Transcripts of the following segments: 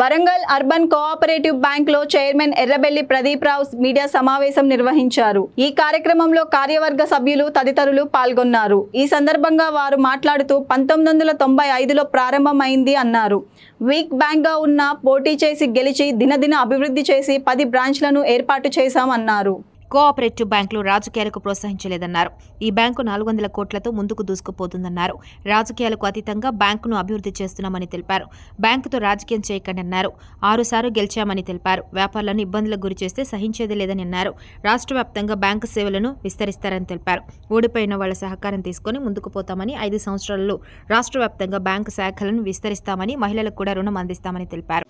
Warangal urban cooperative bank లో chairman Errabelli Pradeep రావు media సమావేశం నిర్వహించారు. ఈ కార్యక్రమంలో కార్యవర్గ సభ్యులు తదితరులు పాల్గొన్నారు. ఈ సందర్భంగా వారు మాట్లాడుతూ 1995లో ప్రారంభమైంది అన్నారు. వీక్ బ్యాంక్ గా ఉన్న పోటీ చేసి గెలిచి దినదిన అభివృద్ధి చేసి 10 బ్రాంచ్లను ఏర్పాటు చేశామన్నారు. కోఆపరేటివ్ బ్యాంకులు రాజకీయాలకు ప్రోత్సహించలేదన్నారు. ఈ బ్యాంకు 400 కోట్లతో ముందుకు దూసుకుపోతుందన్నారు. రాజకీయాలకు అతీతంగా బ్యాంకును అభివృద్ధి చేస్తున్నామని తెలిపారు. బ్యాంకుతో రాజకీయం చేయకండన్నారు. 6 సార్లు గెలిచామని తెలిపారు. వ్యాపారులను ఇబ్బందులకు గురి చేస్తే సహించేది లేదని అన్నారు. రాష్ట్ర వ్యాప్తంగా బ్యాంకు సేవలను విస్తరిస్తారని తెలిపారు. ఓడిపోయిన వాళ్ల సహకారం తీసుకుని ముందుకు పోతామని, 5 సంవత్సరాలలో రాష్ట్ర వ్యాప్తంగా బ్యాంకు శాఖలను విస్తరిస్తామని, మహిళలకు కూడా రుణం అందిస్తామని తెలిపారు.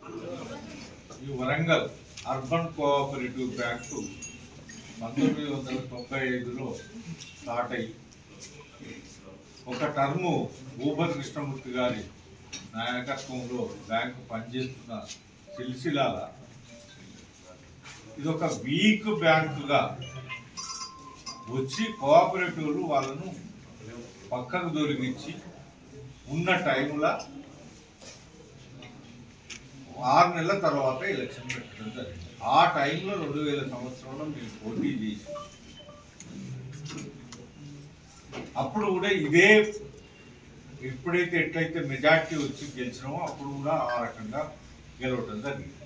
వరంగల్ అర్బన్ కోఆపరేటివ్ బ్యాంకు 1995లో స్టార్ట్ అయ్యి ఒక టర్ము భూపతి కృష్ణమూర్తి గారి నాయకత్వంలో బ్యాంకు పనిచేస్తున్న సిల్సిలాల ఇదొక వీక్ బ్యాంకుగా వచ్చి కోఆపరేటివ్లు వాళ్ళను పక్కకు దొరికించి ఉన్న టైంలో 6 నెలల తర్వాత ఎలక్షన్ పెట్టడం జరిగింది. ఆ టైంలో 2000 సంవత్సరంలో మేము పోటీ చేసి అప్పుడు కూడా ఇదే ఎప్పుడైతే ఎట్లయితే మెజార్టీ వచ్చి గెలిచినామో అప్పుడు కూడా ఆ రకంగా గెలవటం జరిగింది.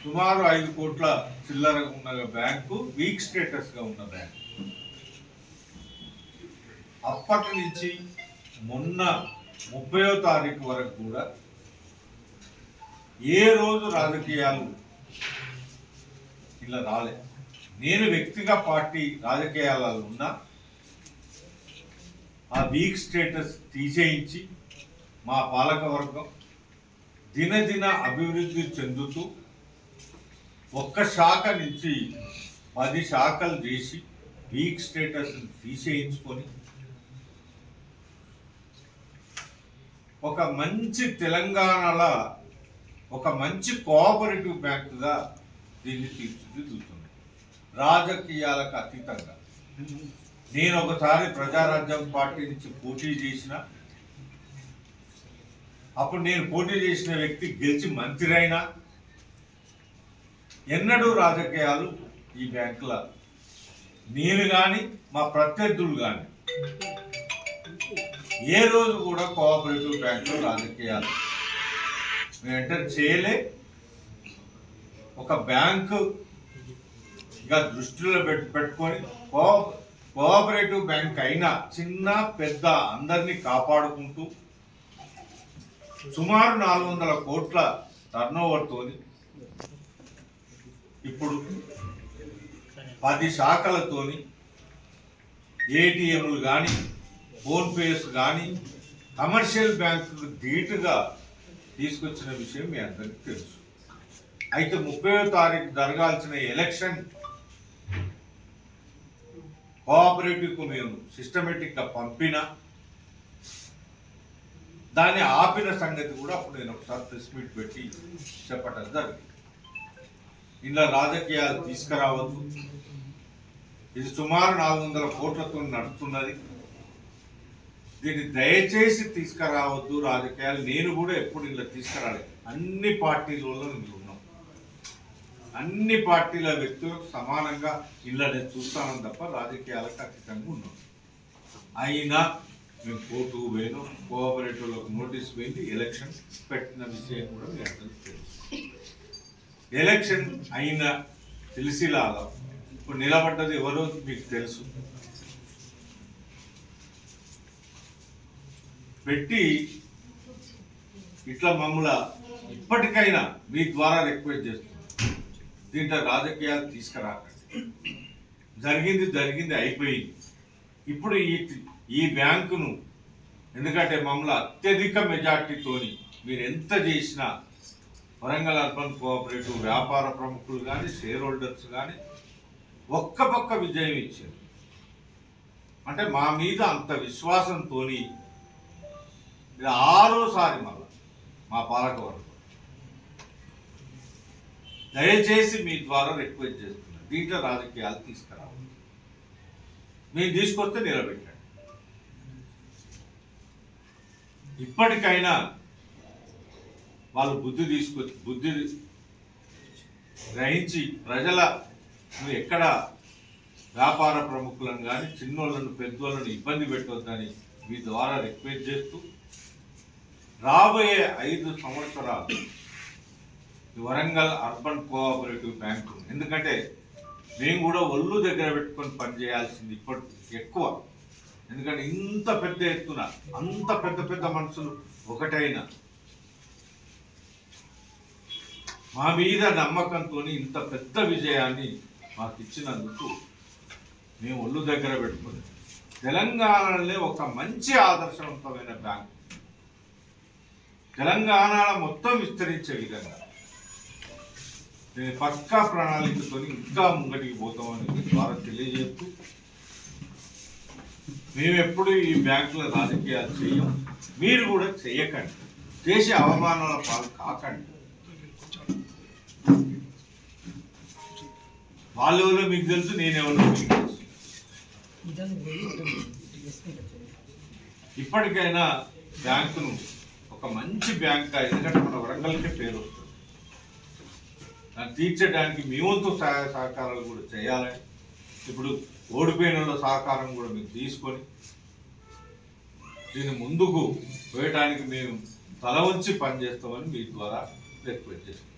సుమారు 5 కోట్ల చిల్లరగా ఉన్న బ్యాంకు వీక్ స్టేటస్గా ఉన్న బ్యాంకు అప్పటి నుంచి మొన్న 30వ తారీఖు వరకు కూడా ఏ రోజు రాజకీయాలు ఇలా రాలే. నేను వ్యక్తిగత పార్టీ రాజకీయాలలో ఉన్నా ఆ వీక్ స్టేటస్ తీసేయించి మా పాలకవర్గం దినదిన అభివృద్ధి చెందుతూ ఒక్క శాఖ నుంచి 10 శాఖలు చేసి వీక్ స్టేటస్ తీసేయించుకొని ఒక మంచి తెలంగాణలో ఒక మంచి కోఆపరేటివ్ బ్యాంకుగా దీన్ని తీర్చిదిద్దుతుంది. రాజకీయాలకు అతీతంగా నేను ఒకసారి ప్రజారాజ్యం పార్టీ నుంచి పోటీ చేసిన అప్పుడు నేను పోటీ చేసిన వ్యక్తి గెలిచి మంత్రి అయినా ఎన్నడూ రాజకీయాలు ఈ బ్యాంకుల నేను కానీ మా ప్రత్యర్థులు కానీ ఏ రోజు కూడా కోఆపరేటివ్ బ్యాంకులో రాజకీయాలు ఎంటర్ చేయలే. ఒక బ్యాంకుగా దృష్టిలో పెట్టుకొని కోఆపరేటివ్ బ్యాంక్ అయినా చిన్న పెద్ద అందరినీ కాపాడుకుంటూ సుమారు 400 కోట్ల టర్నోవర్తోని ఇప్పుడు 10 శాఖలతోని ఏటీఎంలు కానీ ఫోన్పేస్ కానీ కమర్షియల్ బ్యాంకు ధీటుగా తీసుకొచ్చిన విషయం మీ అందరికీ తెలుసు. అయితే 30వ తారీఖు జరగాల్సిన ఎలక్షన్ కోఆపరేటివ్కు మేము సిస్టమేటిక్గా పంపిన దాన్ని ఆపిన సంగతి కూడా అప్పుడు నేను ఒకసారి ప్రెస్ మీట్ పెట్టి చెప్పటం జరిగింది. ఇలా రాజకీయాలు తీసుకురావద్దు, ఇది సుమారు 400 కోట్లతో నడుస్తున్నది, దీన్ని దయచేసి తీసుకురావద్దు రాజకీయాలు. నేను కూడా ఎప్పుడు ఇలా తీసుకురాలేదు. అన్ని పార్టీలలో నేను ఉన్నాం, అన్ని పార్టీల వ్యక్తులకు సమానంగా ఇలా నేను చూస్తానని తప్ప రాజకీయాలకు ఖచ్చితంగా ఉన్నాం. అయినా మేము కోర్టు పోయినాం, కోఆపరేటివ్లకు నోటీస్ పోయింది, ఎలక్షన్ పెట్టిన విషయం కూడా మీ అందరికీ తెలుసు. ఎలక్షన్ అయిన తెలిసిలాగా ఇప్పుడు నిలబడ్డది ఎవరో మీకు తెలుసు. పెట్టి ఇట్లా మమ్మల్ని ఇప్పటికైనా మీ ద్వారా రిక్వెస్ట్ చేస్తున్నాం, దీంట్లో రాజకీయాలు తీసుకురాకండి. జరిగింది అయిపోయింది. ఇప్పుడు ఈ బ్యాంకును ఎందుకంటే మమ్మల్ని అత్యధిక మెజార్టీతోని మీరు ఎంత చేసినా వరంగల్ అర్బన్ కోఆపరేటివ్ వ్యాపార ప్రముఖులు కానీ షేర్ హోల్డర్స్ కానీ ఒక్క పక్క విజయం ఇచ్చారు. అంటే మా మీద అంత విశ్వాసంతో ఇది 6వసారి మళ్ళా మా పాలకవర్గం దయచేసి మీ ద్వారా రిక్వెస్ట్ చేస్తున్నాను, దీంట్లో రాజకీయాలు తీసుకురావాలి. మీరు తీసుకొస్తే నిలబెట్టండి. ఇప్పటికైనా వాళ్ళు బుద్ధి గ్రహించి ప్రజలను ఎక్కడ వ్యాపార ప్రముఖులను కానీ చిన్నోళ్ళను పెద్దోళ్ళను ఇబ్బంది పెట్టొద్దని మీ ద్వారా రిక్వెస్ట్ చేస్తూ రాబోయే 5 సంవత్సరాలు వరంగల్ అర్బన్ కోఆపరేటివ్ బ్యాంకు, ఎందుకంటే మేము కూడా ఒళ్ళు దగ్గర పెట్టుకొని పనిచేయాల్సింది ఇప్పటి ఎక్కువ, ఎందుకంటే ఇంత పెద్ద ఎత్తున అంత పెద్ద మనుషులు ఒకటైనా మా మీద నమ్మకంతో ఇంత పెద్ద విజయాన్ని మాకు ఇచ్చినందుకు మేము ఒళ్ళు దగ్గర పెట్టుకుని తెలంగాణలో ఒక మంచి ఆదర్శవంతమైన బ్యాంక్ తెలంగాణలో మొత్తం విస్తరించే విధంగా నేను పక్కా ప్రణాళికతో ఇంకా ముంగటికి పోతామని మీ ద్వారా తెలియజేస్తూ, మేము ఎప్పుడు ఈ బ్యాంకుల రాజకీయాలు చేయం, మీరు కూడా చేయకండి, చేసే అవమానాల పాలు కాకండి. వాళ్ళెవరో మీకు తెలుసు, నేనెవరో మీకు తెలుసు. ఇప్పటికైనా బ్యాంకును ఒక మంచి బ్యాంక్, ఎందుకంటే మన వరంగల్కే పేరు వస్తుంది, దాన్ని తీర్చడానికి మీ వంతు సహాయ సహకారాలు కూడా చేయాలని, ఇప్పుడు ఓడిపోయిన వాళ్ళ సహకారం కూడా మీరు తీసుకొని దీన్ని ముందుకు పోయడానికి మేము తల వంచి పనిచేస్తామని మీ ద్వారా రిక్వెస్ట్ చేస్తాం.